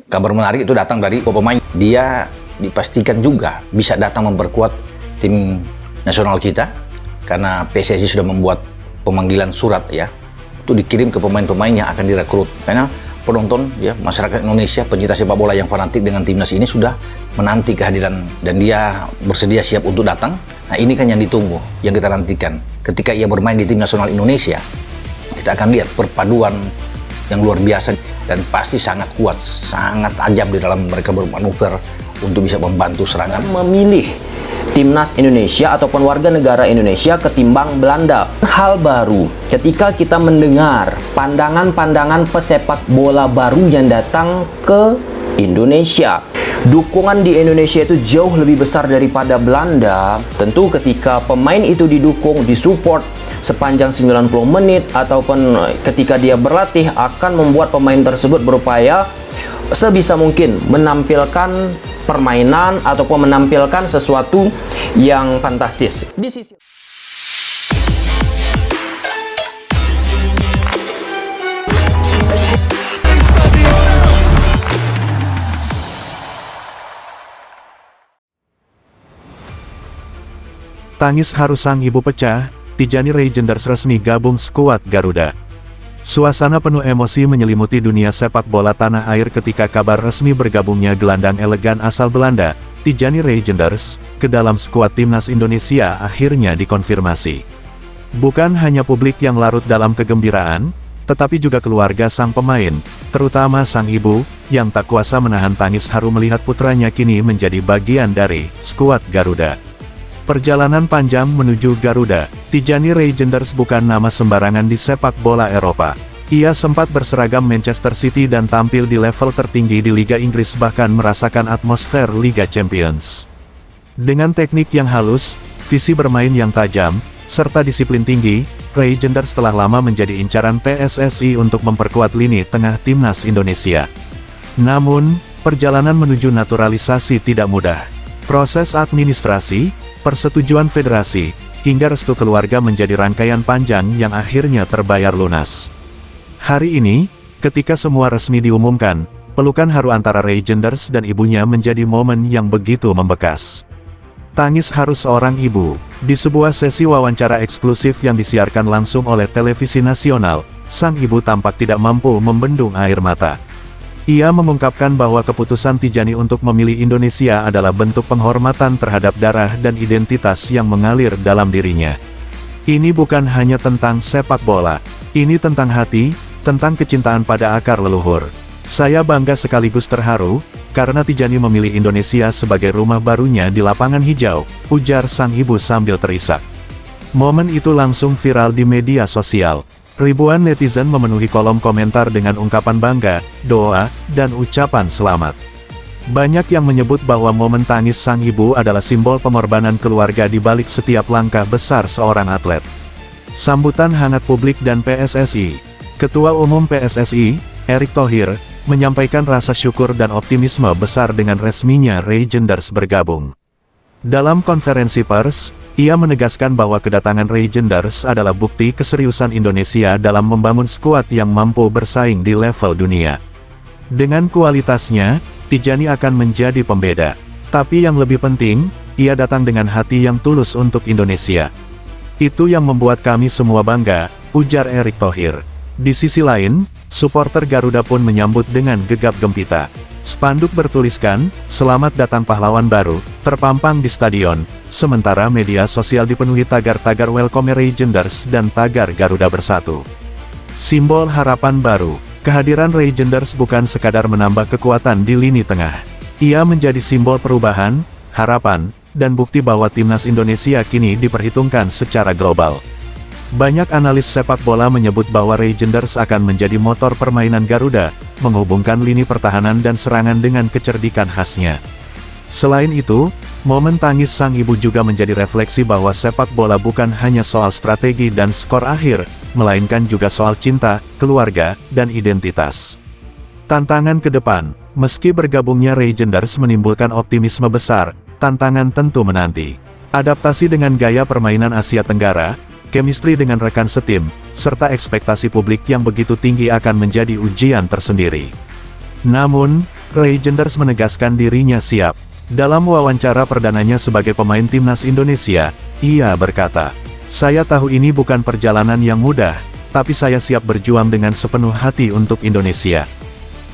Kabar menarik itu datang dari pemain. Dia dipastikan juga bisa datang memperkuat tim nasional kita karena PSSI sudah membuat pemanggilan surat ya, itu dikirim ke pemain-pemain yang akan direkrut. Karena penonton ya, masyarakat Indonesia, pencinta sepak bola yang fanatik dengan timnas ini sudah menanti kehadiran dan dia bersedia siap untuk datang. Nah, ini kan yang ditunggu, yang kita nantikan. Ketika ia bermain di tim nasional Indonesia, kita akan lihat perpaduan yang luar biasa dan pasti sangat kuat, sangat tajam di dalam mereka bermanuver untuk bisa membantu serangan. Memilih timnas Indonesia ataupun warga negara Indonesia ketimbang Belanda. Hal baru ketika kita mendengar pandangan-pandangan pesepak bola baru yang datang ke Indonesia. Dukungan di Indonesia itu jauh lebih besar daripada Belanda. Tentu ketika pemain itu didukung, disupport sepanjang 90 menit ataupun ketika dia berlatih, akan membuat pemain tersebut berupaya sebisa mungkin menampilkan permainan ataupun menampilkan sesuatu yang fantastis. Di sisi tangis haru sang ibu pecah, Tijani Rejenders resmi gabung skuad Garuda. Suasana penuh emosi menyelimuti dunia sepak bola tanah air ketika kabar resmi bergabungnya gelandang elegan asal Belanda, Tijani Rejenders, ke dalam skuad timnas Indonesia akhirnya dikonfirmasi. Bukan hanya publik yang larut dalam kegembiraan, tetapi juga keluarga sang pemain, terutama sang ibu, yang tak kuasa menahan tangis haru melihat putranya kini menjadi bagian dari skuad Garuda. Perjalanan panjang menuju Garuda, Tijani Rejenders bukan nama sembarangan di sepak bola Eropa. Ia sempat berseragam Manchester City dan tampil di level tertinggi di Liga Inggris, bahkan merasakan atmosfer Liga Champions. Dengan teknik yang halus, visi bermain yang tajam, serta disiplin tinggi, Rejenders telah lama menjadi incaran PSSI untuk memperkuat lini tengah timnas Indonesia. Namun, perjalanan menuju naturalisasi tidak mudah. Proses administrasi, persetujuan federasi, hingga restu keluarga menjadi rangkaian panjang yang akhirnya terbayar lunas. Hari ini, ketika semua resmi diumumkan, pelukan haru antara Rejenders dan ibunya menjadi momen yang begitu membekas. Tangis haru seorang ibu. Di sebuah sesi wawancara eksklusif yang disiarkan langsung oleh televisi nasional, sang ibu tampak tidak mampu membendung air mata. Ia mengungkapkan bahwa keputusan Tijani untuk memilih Indonesia adalah bentuk penghormatan terhadap darah dan identitas yang mengalir dalam dirinya. Ini bukan hanya tentang sepak bola, ini tentang hati, tentang kecintaan pada akar leluhur. Saya bangga sekaligus terharu, karena Tijani memilih Indonesia sebagai rumah barunya di lapangan hijau, ujar sang ibu sambil terisak. Momen itu langsung viral di media sosial. Ribuan netizen memenuhi kolom komentar dengan ungkapan bangga, doa, dan ucapan selamat. Banyak yang menyebut bahwa momen tangis sang ibu adalah simbol pengorbanan keluarga di balik setiap langkah besar seorang atlet. Sambutan hangat publik dan PSSI. Ketua Umum PSSI, Erick Thohir, menyampaikan rasa syukur dan optimisme besar dengan resminya Rejenders bergabung. Dalam konferensi pers, ia menegaskan bahwa kedatangan Rejenders adalah bukti keseriusan Indonesia dalam membangun skuad yang mampu bersaing di level dunia. Dengan kualitasnya, Tijani akan menjadi pembeda. Tapi yang lebih penting, ia datang dengan hati yang tulus untuk Indonesia. Itu yang membuat kami semua bangga, ujar Erick Thohir. Di sisi lain, supporter Garuda pun menyambut dengan gegap gempita. Spanduk bertuliskan, "Selamat datang pahlawan baru," terpampang di stadion, sementara media sosial dipenuhi tagar-tagar Welcome Rejenders dan tagar Garuda Bersatu. Simbol harapan baru. Kehadiran Rejenders bukan sekadar menambah kekuatan di lini tengah. Ia menjadi simbol perubahan, harapan, dan bukti bahwa timnas Indonesia kini diperhitungkan secara global. Banyak analis sepak bola menyebut bahwa Rejenders akan menjadi motor permainan Garuda, menghubungkan lini pertahanan dan serangan dengan kecerdikan khasnya. Selain itu, momen tangis sang ibu juga menjadi refleksi bahwa sepak bola bukan hanya soal strategi dan skor akhir, melainkan juga soal cinta, keluarga, dan identitas. Tantangan ke depan. Meski bergabungnya Rejenders menimbulkan optimisme besar, tantangan tentu menanti. Adaptasi dengan gaya permainan Asia Tenggara, chemistry dengan rekan setim, serta ekspektasi publik yang begitu tinggi akan menjadi ujian tersendiri. Namun, Regenders menegaskan dirinya siap. Dalam wawancara perdananya sebagai pemain timnas Indonesia, ia berkata, "Saya tahu ini bukan perjalanan yang mudah, tapi saya siap berjuang dengan sepenuh hati untuk Indonesia.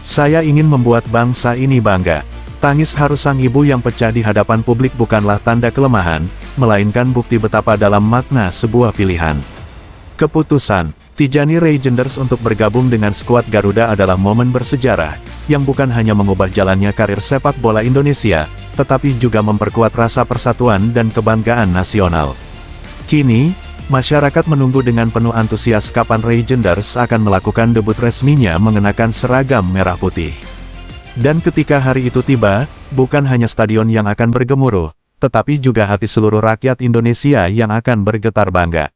Saya ingin membuat bangsa ini bangga." Tangis haru sang ibu yang pecah di hadapan publik bukanlah tanda kelemahan, melainkan bukti betapa dalam makna sebuah pilihan. Keputusan Tijani Regenders untuk bergabung dengan skuad Garuda adalah momen bersejarah, yang bukan hanya mengubah jalannya karir sepak bola Indonesia, tetapi juga memperkuat rasa persatuan dan kebanggaan nasional. Kini, masyarakat menunggu dengan penuh antusias kapan Regenders akan melakukan debut resminya mengenakan seragam merah putih. Dan ketika hari itu tiba, bukan hanya stadion yang akan bergemuruh, tetapi juga hati seluruh rakyat Indonesia yang akan bergetar bangga.